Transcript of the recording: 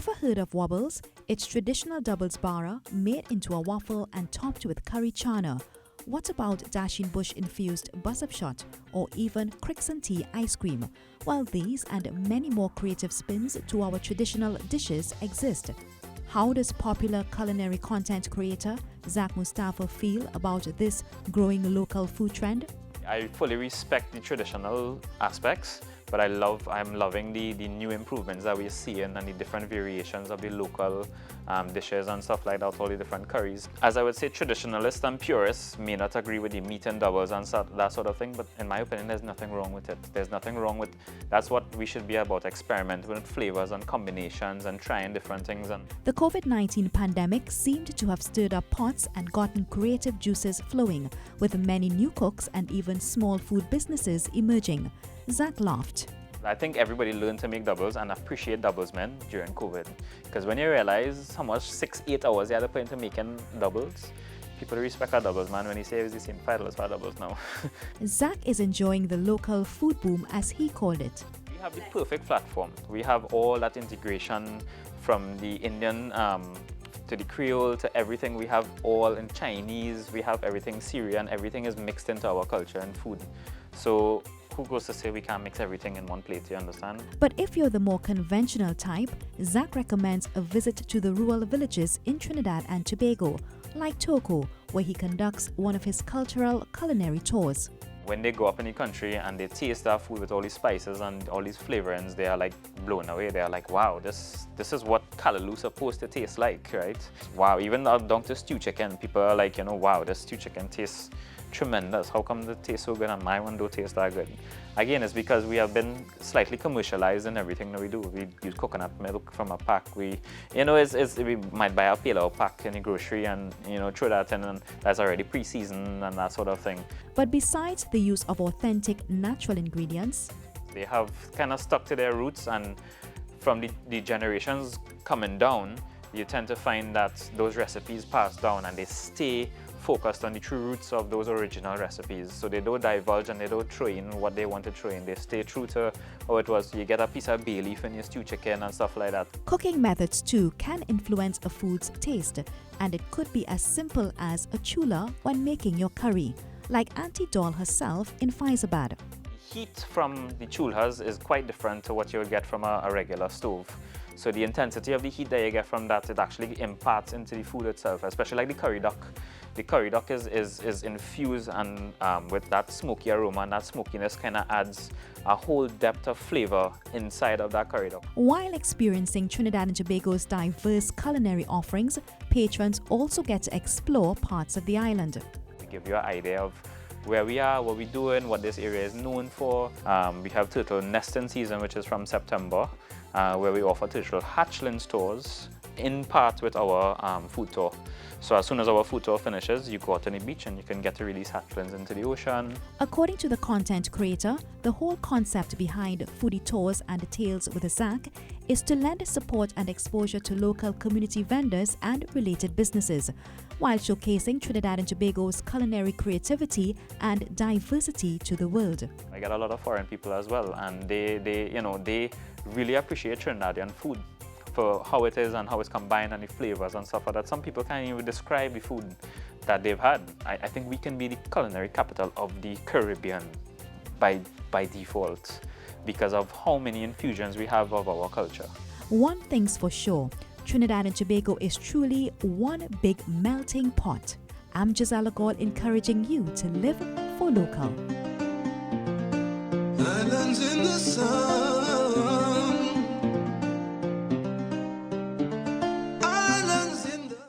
Ever heard of wobbles? It's traditional doubles bara made into a waffle and topped with curry chana. What about dashing bush infused buzzup shot or even cricks and tea ice cream? Well, these and many more creative spins to our traditional dishes exist. How does popular culinary content creator Zaak Mustapha feel about this growing local food trend? I fully respect the traditional aspects, but I'm loving the new improvements that we're seeing and the different variations of the local dishes and stuff like that, all the different curries. As I would say, traditionalists and purists may not agree with the meat and doubles and that sort of thing, but in my opinion, there's nothing wrong with it. There's nothing wrong with, that's what we should be about, experimenting with flavors and combinations and trying different things. And the COVID-19 pandemic seemed to have stirred up pots and gotten creative juices flowing, with many new cooks and even small food businesses emerging. Zaak laughed. I think everybody learned to make doubles and appreciate doubles men during COVID. Because when you realize how much 6-8 hours you had to put into making doubles, people respect our doubles man when he says he's seen $5 for doubles now. Zaak is enjoying the local food boom, as he called it. We have the perfect platform. We have all that integration from the Indian to the Creole to everything. We have all in Chinese, we have everything Syrian, everything is mixed into our culture and food. So who goes to say we can't mix everything in one plate, you understand? But if you're the more conventional type, Zaak recommends a visit to the rural villages in Trinidad and Tobago, like Toko, where he conducts one of his cultural culinary tours. When they go up in the country and they taste our food with all these spices and all these flavorings, they are like blown away. They are like, wow, this is what Callaloo supposed to taste like, right? Wow, even down to stew chicken, people are like, wow, this stew chicken tastes tremendous. How come it tastes so good and my one don't taste that good? Again, it's because we have been slightly commercialized in everything that we do. We use coconut milk from a pack. We might buy a pail pack in the grocery and throw that in, and that's already pre-seasoned and that sort of thing. But besides the use of authentic natural ingredients, they have kind of stuck to their roots, and from the generations coming down, you tend to find that those recipes pass down and they stay focused on the true roots of those original recipes. So they don't divulge and they don't throw in what they want to throw in. They stay true to how it was. You get a piece of bay leaf in your stew chicken and stuff like that. Cooking methods too can influence a food's taste, and it could be as simple as a chula when making your curry, like Auntie Doll herself in Faizabad. Heat from the chulhas is quite different to what you would get from a regular stove. So the intensity of the heat that you get from that, it actually imparts into the food itself, especially like the curry duck. The curry duck is infused and with that smoky aroma, and that smokiness kind of adds a whole depth of flavor inside of that curry duck. While experiencing Trinidad and Tobago's diverse culinary offerings, patrons also get to explore parts of the island. We give you an idea of where we are, what we're doing, what this area is known for. We have turtle nesting season, which is from September, where we offer turtle hatchlings tours in part with our food tour. So as soon as our food tour finishes, you go out on the beach and you can get to release hatchlings into the ocean. According to the content creator, the whole concept behind foodie tours and tales with Zaak is to lend support and exposure to local community vendors and related businesses, while showcasing Trinidad and Tobago's culinary creativity and diversity to the world. I get a lot of foreign people as well, and they really appreciate Trinidadian food for how it is and how it's combined and the flavors and stuff like that. Some people can't even describe the food that they've had. I think we can be the culinary capital of the Caribbean by default because of how many infusions we have of our culture. One thing's for sure, Trinidad and Tobago is truly one big melting pot. I'm Giselle Legall, encouraging you to live for local. Islands in the sun.